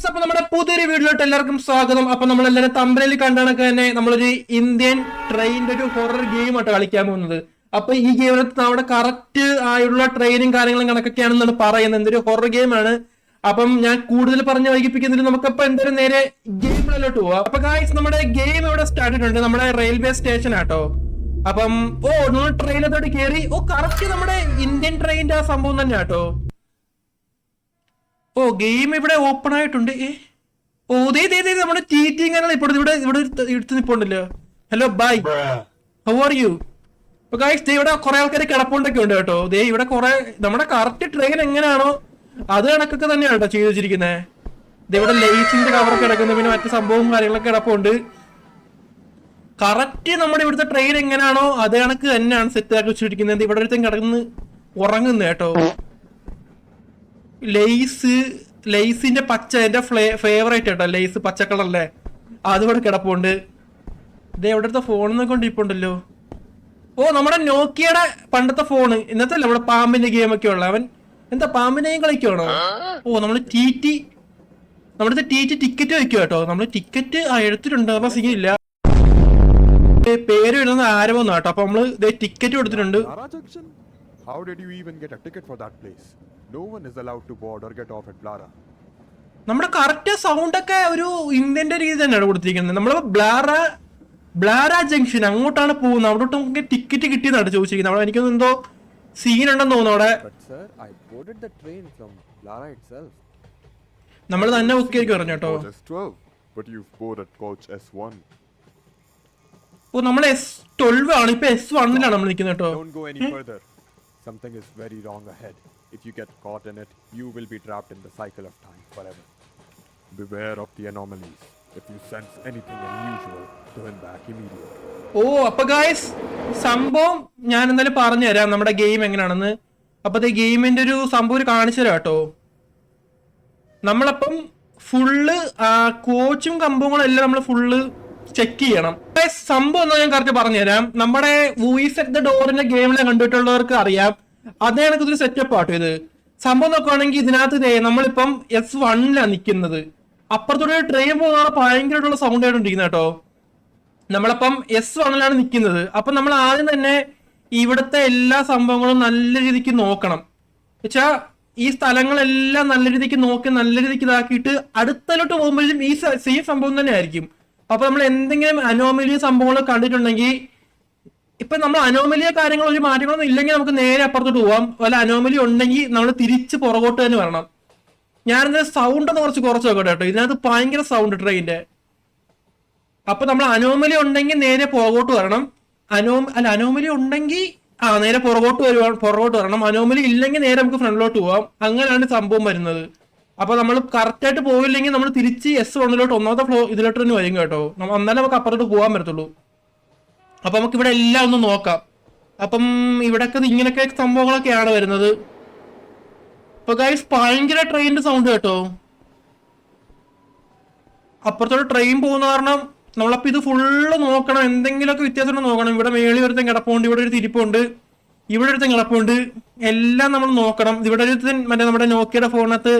അപ്പൊ നമ്മുടെ പുതിയൊരു വീഡിയോയിലോട്ട് എല്ലാവർക്കും സ്വാഗതം. അപ്പൊ നമ്മളെല്ലാവരും തമ്പനയിൽ കണ്ടണക്ക് തന്നെ നമ്മളൊരു ഇന്ത്യൻ ട്രെയിനിന്റെ ഒരു ഹൊറർ ഗെയിം ആയിട്ട് കളിക്കാൻ പോകുന്നത്. അപ്പൊ ഈ ഗെയിമിനകത്ത് നമ്മുടെ കറക്റ്റ് ആയുള്ള ട്രെയിനും കാര്യങ്ങളും കണക്കൊക്കെയാണെന്നാണ് പറയുന്നത്. എന്തൊരു ഹൊറർ ഗെയിമാണ്. അപ്പം ഞാൻ കൂടുതൽ പറഞ്ഞ് വൈകിപ്പിക്കുന്നില്ല, നമുക്കപ്പൊ എന്തായാലും നേരെ ഗെയിമിലോട്ട് പോവാം. അപ്പൊ ഗായ്സ് നമ്മുടെ ഗെയിം ഇവിടെ സ്റ്റാർട്ട് ചെയ്തിട്ടുണ്ട്. നമ്മുടെ റെയിൽവേ സ്റ്റേഷൻ ആട്ടോ. അപ്പം നമ്മൾ ട്രെയിനത്തോട്ട് കയറി. കറക്റ്റ് നമ്മുടെ ഇന്ത്യൻ ട്രെയിനിന്റെ ആ സംഭവം തന്നെ ആട്ടോ. ഗെയിം ഇവിടെ ഓപ്പൺ ആയിട്ടുണ്ട്. നമ്മുടെ ചീറ്റിംഗ് ഇപ്പോൾ ഇവിടെ ഇവിടെ എടുത്ത് നിൽപ്പുണ്ടല്ലോ. Hello bye, how are you? അപ്പൊ ഗൈസ് ഇവിടെ കുറെ ആൾക്കാർ കിടപ്പുണ്ടൊക്കെ ഉണ്ട് കേട്ടോ. ഇവിടെ കുറെ നമ്മുടെ കറക്റ്റ് ട്രെയിൻ എങ്ങനെയാണോ അത് കണക്കൊക്കെ തന്നെയാണ് കേട്ടോ ചെയ്ത് വെച്ചിരിക്കുന്നത്. ഇവിടെ ലേസിന്റെ കവറൊക്കെ കിടക്കുന്നു, പിന്നെ മറ്റു സംഭവവും കാര്യങ്ങളൊക്കെ കിടപ്പുണ്ട്. കറക്റ്റ് നമ്മുടെ ഇവിടുത്തെ ട്രെയിൻ എങ്ങനെയാണോ അത് കണക്ക് തന്നെയാണ് സെറ്റ് ആക്കി വെച്ചിരിക്കുന്നത്. ഇവിടെ ഒരുത്തും കിടന്ന് ഉറങ്ങുന്നു കേട്ടോ. ലേസിന്റെ പച്ച എന്റെ ഫേവറേറ്റ് കേട്ടോ. ലേസ് പച്ച കളറല്ലേ, അതുകൂടെ കിടപ്പുണ്ട്. എവിടത്തെ ഫോണിനെ കൊണ്ടിരിപ്പുണ്ടല്ലോ. നമ്മുടെ നോക്കിയുടെ പണ്ടത്തെ ഫോണ്. ഇന്നത്തെ നമ്മുടെ പാമ്പിന്റെ ഗെയിമൊക്കെ ഉള്ള അവൻ എന്താ പാമ്പിനെയും കളിക്കുവാണോ? നമ്മള് നമ്മുടെ ടിക്കറ്റ് വെക്കുക കേട്ടോ. നമ്മള് ടിക്കറ്റ് എടുത്തിട്ടുണ്ട്, അപ്പൊ സീനില്ല. പേര് വരുന്നത് ആരവെന്ന് കേട്ടോ. അപ്പൊ നമ്മള് ടിക്കറ്റ് കൊടുത്തിട്ടുണ്ട്. How did you even get a ticket for that place? No one is allowed to board or get off at Blara. നമ്മുടെ കറക്റ്റ് സൗണ്ട് ഒക്കെ ഒരു ഇന്ത്യന്റെ രീതി തന്നെയാണ് കൊടുത്തിരിക്കുന്നത്. നമ്മള് ബ്ലാര ജംഗ്ഷൻ അങ്ങോട്ടാണ് പോകുന്നത്. അവിടോട്ട് നമുക്ക് ടിക്കറ്റ് കിട്ടിയെന്നാണ് ചോദിച്ചിരിക്കുന്നത്. അവിടെ എനിക്കൊന്നും എന്തോ സീൻ ഉണ്ടെന്ന് തോന്നുന്നു അവിടെ. നമ്മൾ തന്നെ ബുക്ക് ചെയ്ത് പറഞ്ഞു കേട്ടോ. നമ്മൾ S12 ആണ്. ഇപ്പൊ S1 നമ്മൾ നിൽക്കുന്നത് കേട്ടോ. Something is very wrong ahead. If you get caught in it, you will be trapped in the cycle of time forever. Beware of the anomalies. If you sense anything unusual, turn back immediately. അപ്പൊ guys സംഭവം ഞാൻ എന്തായാലും പറഞ്ഞു തരാം നമ്മുടെ game എങ്ങനെയാണെന്ന്. അപ്പൊ ഗെയിമിന്റെ ഒരു സംഭവം കാണിച്ചു തരാം കേട്ടോ. നമ്മളപ്പം ഫുള്ള് കോച്ചും കമ്പങ്ങളും എല്ലാം നമ്മൾ ഫുള്ള് ചെക്ക് ചെയ്യണം. സംഭവം എന്നാ ഞാൻ കറക്റ്റ് പറഞ്ഞുതരാം. നമ്മുടെ വോയിസ് അറ്റ് ദ ഡോറിന്റെ ഗെയിമിലെ കണ്ടിട്ടുള്ളവർക്ക് അറിയാം. അതേ കണക്കൊരു സെറ്റപ്പ് ആട്ടോ ഇത്. സംഭവം നോക്കുകയാണെങ്കിൽ ഇതിനകത്ത് നമ്മളിപ്പം S1 നിൽക്കുന്നത്. അപ്പുറത്തോടെ ട്രെയിൻ പോകുന്ന ഭയങ്കരമായിട്ടുള്ള സൗണ്ട് ആയിട്ടിരിക്കുന്നത് കേട്ടോ. നമ്മളപ്പം S1 നിൽക്കുന്നത്. അപ്പൊ നമ്മൾ ആദ്യം തന്നെ ഇവിടുത്തെ എല്ലാ സംഭവങ്ങളും നല്ല രീതിക്ക് നോക്കണം. വെച്ചാ ഈ സ്ഥലങ്ങളെല്ലാം നല്ല രീതിക്ക് നോക്കി നല്ല രീതിക്ക് ഇതാക്കിയിട്ട് അടുത്തലോട്ട് പോകുമ്പോഴും ഈ സെയിം സംഭവം തന്നെ ആയിരിക്കും. അപ്പൊ നമ്മൾ എന്തെങ്കിലും അനോമലിയ സംഭവങ്ങൾ കണ്ടിട്ടുണ്ടെങ്കിൽ, ഇപ്പൊ നമ്മൾ അനോമലിയ കാര്യങ്ങൾ ഒരു മാറ്റങ്ങളൊന്നും ഇല്ലെങ്കിൽ നമുക്ക് നേരെ അപ്പുറത്തോട്ട് പോവാം. വല്ല അനോമലി ഉണ്ടെങ്കിൽ നമ്മൾ തിരിച്ച് പുറകോട്ട് തന്നെ വരണം. ഞാനെന്താ സൗണ്ട് ഒന്ന് കുറച്ച് നോക്കട്ടെ കേട്ടോ. ഇതിനകത്ത് ഭയങ്കര സൗണ്ട് ട്രെയിനിന്റെ. അപ്പൊ നമ്മൾ അനോമലി ഉണ്ടെങ്കിൽ നേരെ പുറകോട്ട് വരണം. അനോമലി ഉണ്ടെങ്കിൽ നേരെ പുറകോട്ട് വരണം. അനോമലി ഇല്ലെങ്കിൽ നേരെ നമുക്ക് ഫ്രണ്ടിലോട്ട് പോവാം. അങ്ങനെയാണ് സംഭവം വരുന്നത്. അപ്പൊ നമ്മൾ കറക്റ്റ് ആയിട്ട് പോയില്ലെങ്കിൽ നമ്മൾ തിരിച്ച് S1 ഒന്നാമത്തെ ഇതിലോട്ട് തന്നെ വരും കേട്ടോ. എന്നാലും നമുക്ക് അപ്പുറത്തോട്ട് പോകാൻ പറ്റത്തുള്ളൂ. അപ്പൊ നമുക്ക് ഇവിടെ എല്ലാം ഒന്ന് നോക്കാം. അപ്പം ഇവിടെയൊക്കെ ഇങ്ങനെയൊക്കെ സംഭവങ്ങളൊക്കെയാണ് വരുന്നത്. അപ്പൊ ഗൈസ് ഭയങ്കര ട്രെയിനിന്റെ സൗണ്ട് കേട്ടോ. അപ്പുറത്തോട്ട് ട്രെയിൻ പോകുന്ന കാരണം നമ്മളപ്പോ ഇത് ഫുള്ള് നോക്കണം. എന്തെങ്കിലുമൊക്കെ വ്യത്യാസം നോക്കണം. ഇവിടെ മേളി ഒരുത്തൻ കിടപ്പുണ്ട്, ഇവിടെ ഒരു തിരിപ്പുണ്ട്, ഇവിടെ ഒരുത്തൻ കിടപ്പുണ്ട്. എല്ലാം നമ്മൾ നോക്കണം. ഇവിടെ ഒരു മറ്റേ നമ്മുടെ നോക്കിയുടെ ഫോണിനകത്ത്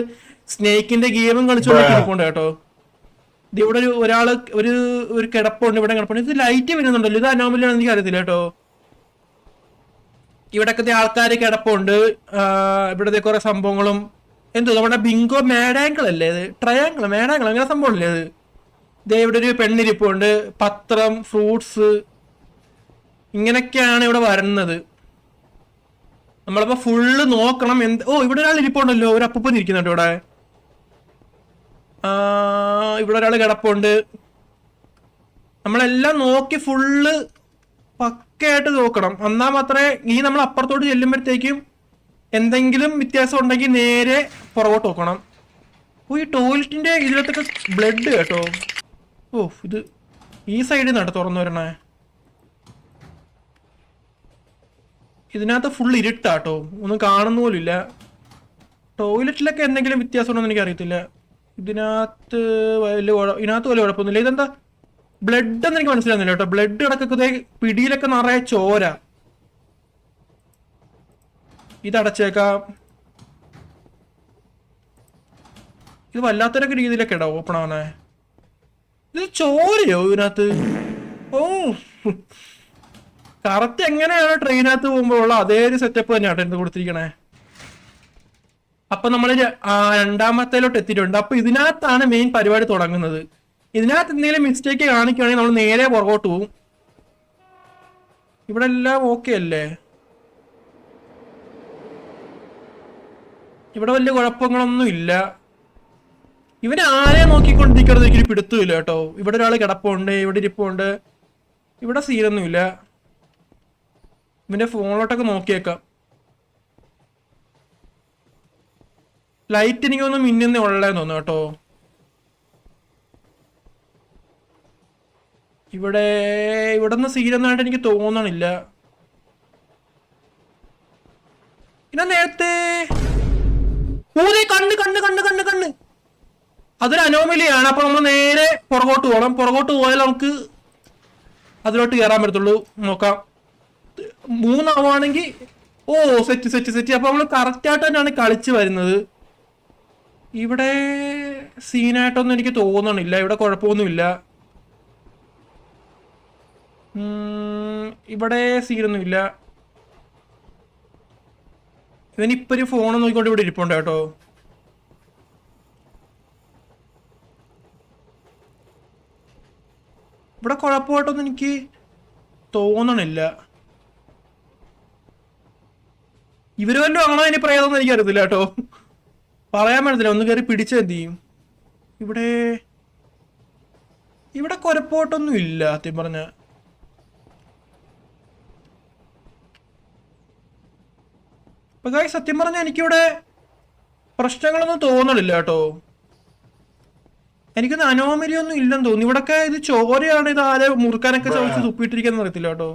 സ്നേക്കിന്റെ ഗെയിമും കളിച്ചുകൊണ്ടിരിപ്പുണ്ട് കേട്ടോ. ഇവിടെ ഒരാള് ഒരു കിടപ്പുണ്ട്, ഇവിടെ കിടപ്പുണ്ട്. ഇത് ലൈറ്റ് വരുന്നുണ്ടല്ലോ. ഇത് അനോമലിയാണെന്ന് എനിക്ക് അറിയത്തില്ല കേട്ടോ. ഇവിടൊക്കെ ആൾക്കാര് കിടപ്പുണ്ട്. ഇവിടത്തെ കുറെ സംഭവങ്ങളും എന്തോ നമ്മുടെ ബിങ്കോ മാഡാങ്കിൾ അല്ലേ ഇത്, ട്രയാങ്കിൾ മാഡാങ്കിൾ അങ്ങനെ സംഭവം അല്ലേ ഇത്. ഇവിടെ ഒരു പെണ്ണിരിപ്പുണ്ട്, പത്രം, ഫ്രൂട്ട്സ്, ഇങ്ങനെയൊക്കെയാണ് ഇവിടെ വരുന്നത്. നമ്മളിപ്പോ ഫുള്ള് നോക്കണം. ഇവിടെ ഒരാൾ ഇരിപ്പുണ്ടല്ലോ, ഒരു അപ്പൂപ്പൻ ഇരിക്കുന്നുണ്ട് ഇവിടെ. ഇവിടെ ഒരാൾ കിടപ്പുണ്ട്. നമ്മളെല്ലാം നോക്കി ഫുള്ള് പക്കയായിട്ട് നോക്കണം. എന്നാൽ മാത്രമേ നമ്മൾ അപ്പുറത്തോട്ട് ചെല്ലുമ്പോഴത്തേക്കും എന്തെങ്കിലും വ്യത്യാസം ഉണ്ടെങ്കിൽ നേരെ പുറകോട്ട് നോക്കണം. ഈ ടോയ്ലറ്റിന്റെ ഇതിലത്തൊക്കെ ബ്ലഡ് കേട്ടോ. ഇത് ഈ സൈഡിൽ നിന്നാണ് തുറന്നു വരണേ. ഇതിനകത്ത് ഫുൾ ഇരുട്ടാട്ടോ, ഒന്നും കാണുന്ന പോലും ഇല്ല. ടോയ്ലറ്റിലൊക്കെ എന്തെങ്കിലും വ്യത്യാസം ഉണ്ടോ എന്ന് എനിക്ക് അറിയത്തില്ല. ഇതിനകത്ത് വലിയ കുഴപ്പമൊന്നുമില്ല. ഇതെന്താ ബ്ലഡ് എന്ന് എനിക്ക് മനസ്സിലാകുന്നില്ല കേട്ടോ. ബ്ലഡ് കിടക്കൊക്കെ പിടിയിലൊക്കെ നിറയെ ചോര. ഇതടച്ചേക്കാം. ഇത് വല്ലാത്തൊരൊക്കെ രീതിയിലൊക്കെ ഇടാം ഓപ്പൺ ആവണേ. ഇത് ചോരയോ ഇതിനകത്ത്? ഓ കറക്റ്റ് എങ്ങനെയാണ് ട്രെയിനകത്ത് പോകുമ്പോൾ ഉള്ള അതേ ഒരു സെറ്റപ്പ് തന്നെയാണ് എന്ത് കൊടുത്തിരിക്കണേ. അപ്പൊ നമ്മൾ രണ്ടാമത്തേലോട്ട് എത്തിയിട്ടുണ്ട്. അപ്പൊ ഇതിനകത്താണ് മെയിൻ പരിപാടി തുടങ്ങുന്നത്. ഇതിനകത്ത് എന്തെങ്കിലും മിസ്റ്റേക്ക് കാണിക്കുകയാണെങ്കിൽ നമ്മൾ നേരെ പുറകോട്ട് പോകും. ഇവിടെ എല്ലാം ഓക്കെ അല്ലേ? ഇവിടെ വലിയ കുഴപ്പങ്ങളൊന്നും ഇല്ല. ഇവന് ആരെ നോക്കിക്കൊണ്ടിരിക്കുന്നത് എനിക്കൊരു പിടുത്തമില്ല കേട്ടോ. ഇവിടെ ഒരാൾ കിടപ്പുണ്ട്, ഇവിടെ ഇരിപ്പുണ്ട്. ഇവിടെ സീനൊന്നുമില്ല. ഇവന്റെ ഫോണിലോട്ടൊക്കെ നോക്കിയേക്കാം. ലൈറ്റ് എനിക്കൊന്നും മിന്നുന്നേ ഉള്ളതെന്ന് തോന്നുന്നു കേട്ടോ. ഇവിടെ നിന്ന് സീനൊന്നായിട്ട് എനിക്ക് തോന്നണില്ല. പിന്നെ നേരത്തെ കണ്ണ് അതൊരു അനോമലിയാണ്. അപ്പൊ നമ്മൾ നേരെ പുറകോട്ട് പോകണം. പുറകോട്ട് പോയാൽ നമുക്ക് അതിലോട്ട് കയറാൻ പറ്റത്തുള്ളൂ. നോക്കാം. 3 ആവുകയാണെങ്കിൽ സെറ്റ്. അപ്പൊ നമ്മൾ കറക്റ്റ് ആയിട്ട് തന്നെയാണ് കളിച്ച് വരുന്നത്. ഇവിടെ സീനായിട്ടൊന്നും എനിക്ക് തോന്നണില്ല. ഇവിടെ കുഴപ്പമൊന്നുമില്ല. ഇവിടെ സീനൊന്നുമില്ല. ഇവനിപ്പോ ഒരു ഫോൺ നോക്കിക്കൊണ്ട് ഇവിടെ ഇരിപ്പുണ്ട് കേട്ടോ. ഇവിടെ കുഴപ്പമായിട്ടൊന്നും എനിക്ക് തോന്നണില്ല. ഇവര് വല്ലതും അങ്ങനെ ഇനി പറയാതൊന്നും എനിക്ക് അറിയത്തില്ല കേട്ടോ. പറയാൻ പറ്റത്തില്ല. ഒന്ന് കയറി പിടിച്ചെന്ത് ചെയ്യും. ഇവിടെ കുഴപ്പമായിട്ടൊന്നും ഇല്ല സത്യം പറഞ്ഞ. അപ്പൊ ഗായ്സ് സത്യം പറഞ്ഞാൽ എനിക്കിവിടെ പ്രശ്നങ്ങളൊന്നും തോന്നണില്ല കേട്ടോ. എനിക്കൊന്നും അനോമലി ഒന്നും ഇല്ലെന്ന് തോന്നുന്നു. ഇവിടൊക്കെ ഇത് ചോരയാണ്. ഇത് ആരെ മുറുക്കാനൊക്കെ ചോദിച്ച് തുപ്പിയിട്ടിരിക്കാന്ന് അറിയത്തില്ല കേട്ടോ.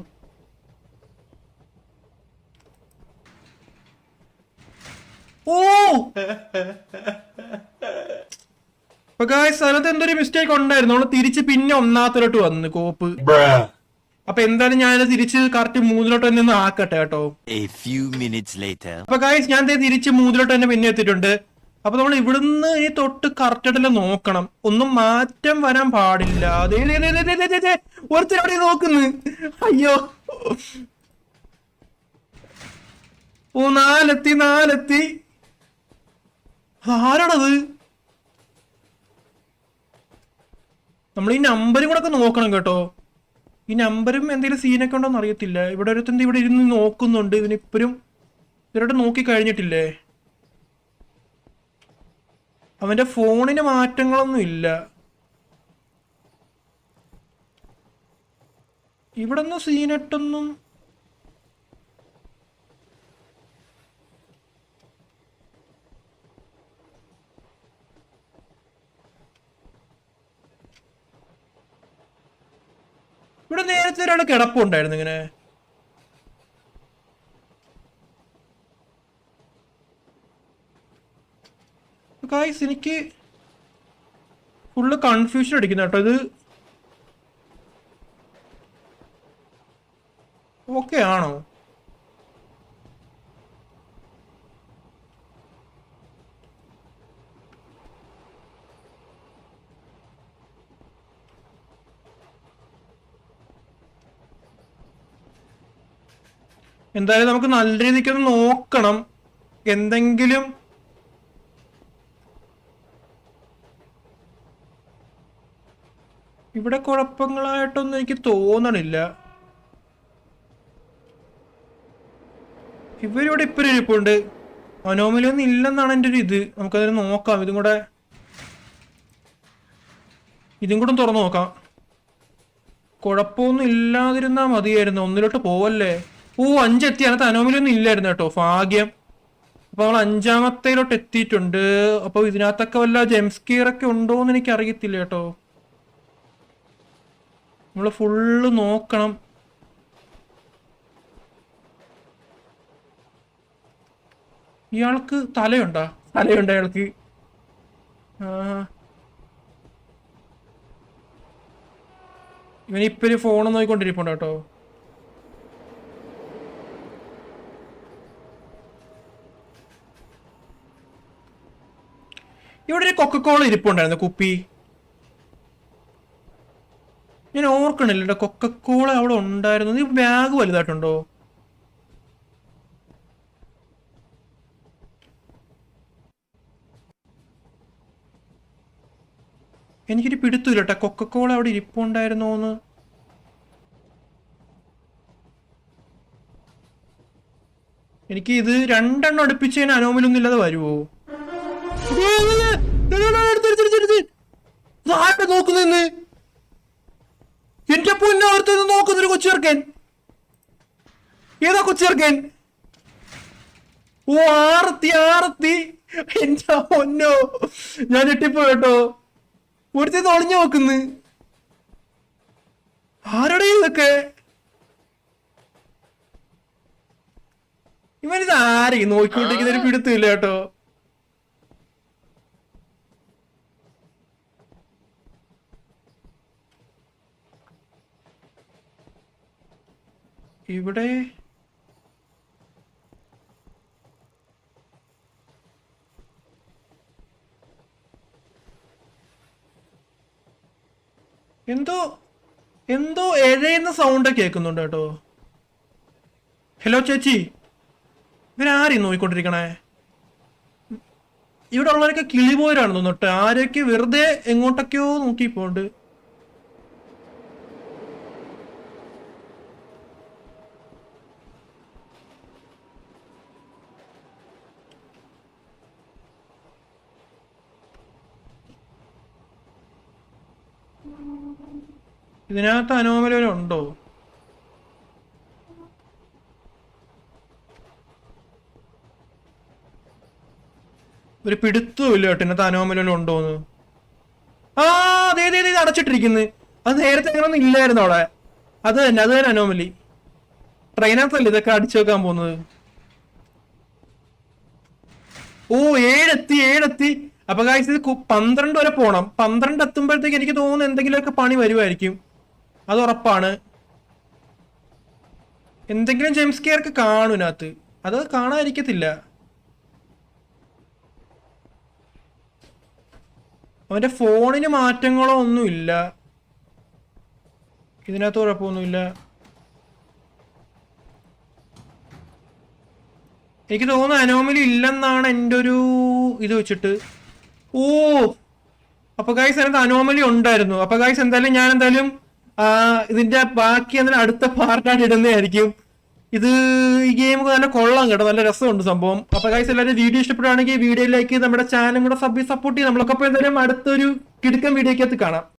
അപ്പൊ ഗായ്സ് അതിനകത്ത് എന്തൊരു മിസ്റ്റേക്ക് ഉണ്ടായിരുന്നു. നമ്മള് തിരിച്ച് പിന്നെ ഒന്നാമത്തിലോട്ട് വന്ന് കോപ്പ്. അപ്പൊ എന്തായാലും ഞാൻ തിരിച്ച് കറക്റ്റ് 3ലോട്ട് തന്നെ ഒന്ന് ആക്കട്ടെ കേട്ടോ. അപ്പൊ ഗായ്സ് ഞാൻ തിരിച്ച് 3ലോട്ട് തന്നെ പിന്നെ എത്തിയിട്ടുണ്ട്. അപ്പൊ നമ്മൾ ഇവിടുന്ന് ഈ തൊട്ട് കറക്റ്റ് ആയിട്ടെല്ലാം നോക്കണം. ഒന്നും മാറ്റം വരാൻ പാടില്ല. ഒരുത്തരവിടെ നോക്കുന്നു. അയ്യോ നാലെത്തി. ആരാണത്? നമ്മൾ ഈ നമ്പരും കൂടെ ഒക്കെ നോക്കണം കേട്ടോ. ഈ നമ്പരും എന്തെങ്കിലും സീനൊക്കെ ഉണ്ടോന്ന് അറിയത്തില്ല. ഇവിടെ ഒരുത്തന്റെ ഇവിടെ ഇരുന്ന് നോക്കുന്നുണ്ട്. ഇവനിപ്പോഴും ഇവരോട് നോക്കി കഴിഞ്ഞിട്ടില്ലേ? അവന്റെ ഫോണിന് മാറ്റങ്ങളൊന്നും ഇല്ല. ഇവിടെ ഒന്നും സീനിട്ടൊന്നും ഇവിടെ നേരത്തെ ഒരാൾ കിടപ്പുണ്ടായിരുന്നു ഇങ്ങനെ. ഗായ്സ് എനിക്ക് ഫുള്ള് കൺഫ്യൂഷൻ അടിക്കുന്ന കേട്ടോ. ഇത് ഓക്കെ ആണോ? എന്തായാലും നമുക്ക് നല്ല രീതിക്ക് ഒന്ന് നോക്കണം. എന്തെങ്കിലും ഇവിടെ കുഴപ്പങ്ങളായിട്ടൊന്നും എനിക്ക് തോന്നണില്ല. ഇവരിവിടെ ഇപ്പഴും ഇരിപ്പുണ്ട്. അനോമലി ഒന്നും ഇല്ലെന്നാണ് എൻ്റെ ഒരു ഇത്. നമുക്കതിന് നോക്കാം. ഇതും കൂടെ തുറന്നു നോക്കാം. കുഴപ്പമൊന്നും ഇല്ലാതിരുന്നാ മതിയായിരുന്നു. 1ലോട്ട് പോവല്ലേ. 5 എത്തി. അതിനകത്ത് അനോമലി ഒന്നും ഇല്ലായിരുന്നു കേട്ടോ. ഭാഗ്യം. അപ്പൊ നമ്മൾ 5ാമത്തേലോട്ട് എത്തിയിട്ടുണ്ട്. അപ്പൊ ഇതിനകത്തൊക്കെ വല്ല ജെംസ്കിയറൊക്കെ ഉണ്ടോന്ന് എനിക്ക് അറിയത്തില്ല കേട്ടോ. നമ്മള് ഫുള്ള് നോക്കണം. ഇയാൾക്ക് തലയുണ്ടോ അയാൾക്ക്? ഇവനിപ്പൊരു ഫോൺ നോക്കിക്കൊണ്ടിരിപ്പുണ്ട് കേട്ടോ. ഇവിടെ ഒരു കൊക്കക്കോള ഇരിപ്പുണ്ടായിരുന്നു കുപ്പി. ഞാൻ ഓർക്കണില്ല കൊക്കക്കോള അവിടെ ഉണ്ടായിരുന്നു. ഈ ബാഗ് വലുതായിട്ടുണ്ടോ? എനിക്കൊരു പിടുത്തില്ല കേട്ടോ കൊക്കക്കോള അവിടെ ഇരിപ്പുണ്ടായിരുന്നോന്ന്. എനിക്ക് ഇത് 2 എണ്ണം അടുപ്പിച്ചതിന് അനോമലൊന്നും ഇല്ലാതെ വരുവോ? നോക്കുന്നെന്ന് എന്റെ പൊന്നെ, അടുത്ത് നോക്കുന്നൊരു കൊച്ചുചെറുക്കൻ. ഏതാ കൊച്ചുചെറുക്കൻ? ഓ, ആർത്തി. എന്റെ പൊന്നോ, ഞാൻ ഞെട്ടിപ്പോ കേട്ടോ. ഒരുത്തേന്ന് ഒളിഞ്ഞു നോക്കുന്നു. ആരുടെ ഇതൊക്കെ? ഇവനിത് ആരെയും നോക്കിക്കൊണ്ടിരിക്കുന്നൊരു പിടുത്തില്ല കേട്ടോ. ഇവിടെ എന്തോ എഴയുന്ന സൗണ്ട് കേൾക്കുന്നുണ്ട് കേട്ടോ. ഹലോ ചേച്ചി, ഇവരാരെയും നോക്കിക്കൊണ്ടിരിക്കണേ? ഇവിടെ ഉള്ളവരൊക്കെ കിളിപോരാണ് തോന്നിട്ട്. ആരൊക്കെ വെറുതെ എങ്ങോട്ടൊക്കെയോ നോക്കിപ്പോണ്ട്. ഇതിനകത്ത് അനോമല ഉണ്ടോ? ഒരു പിടുത്തവും ഇല്ല കേട്ടോ ഇതിനകത്ത് അനോമല ഉണ്ടോന്ന്. ആ, അതെ അടച്ചിട്ടിരിക്കുന്നു. അത് നേരത്തെ അങ്ങനൊന്നും ഇല്ലായിരുന്നു അവിടെ. അത് തന്നെ അനോമലി. ട്രെയിനകത്തല്ലേ ഇതൊക്കെ അടിച്ചു വെക്കാൻ പോകുന്നത്. ഓ, 7 എത്തി. അപ്പൊ ഗായ്സ് ഇത് 12 വരെ പോണം. 12 എത്തുമ്പോഴത്തേക്ക് എനിക്ക് തോന്നുന്നു എന്തെങ്കിലുമൊക്കെ പണി വരുമായിരിക്കും. അത് ഉറപ്പാണ്. എന്തെങ്കിലും ജെംസ്കെയർക്ക് കാണും ഇതിനകത്ത്. അത് കാണാതിരിക്കത്തില്ല. അവന്റെ ഫോണിന് മാറ്റങ്ങളോ ഒന്നുമില്ല. ഇതിനകത്ത് കുഴപ്പമൊന്നുമില്ല. എനിക്ക് തോന്നുന്നു അനോമലി ഇല്ലെന്നാണ് എൻ്റെ ഒരു ഇത് വെച്ചിട്ട്. ഓ, അപ്പൊ ഗൈസ് അതിനകത്ത് അനോമലി ഉണ്ടായിരുന്നു. അപ്പൊ ഗൈസ് എന്തായാലും ഇതിന്റെ ബാക്കി അടുത്ത പാർട്ടായിട്ട് ഇടുന്നതായിരിക്കും. ഈ ഗെയിം നല്ല കൊള്ളാം കേട്ടോ, നല്ല രസമുണ്ട് സംഭവം. അപ്പൊ ഗൈസ് എല്ലാവരും വീഡിയോ ഇഷ്ടപ്പെടുകയാണെങ്കിൽ വീഡിയോയിലേക്ക് നമ്മുടെ ചാനലും കൂടെ സപ്പോർട്ട് ചെയ്യും. നമ്മളൊക്കെ എന്തായാലും അടുത്തൊരു കിടുക്കൻ വീഡിയോക്കകത്ത് കാണാം.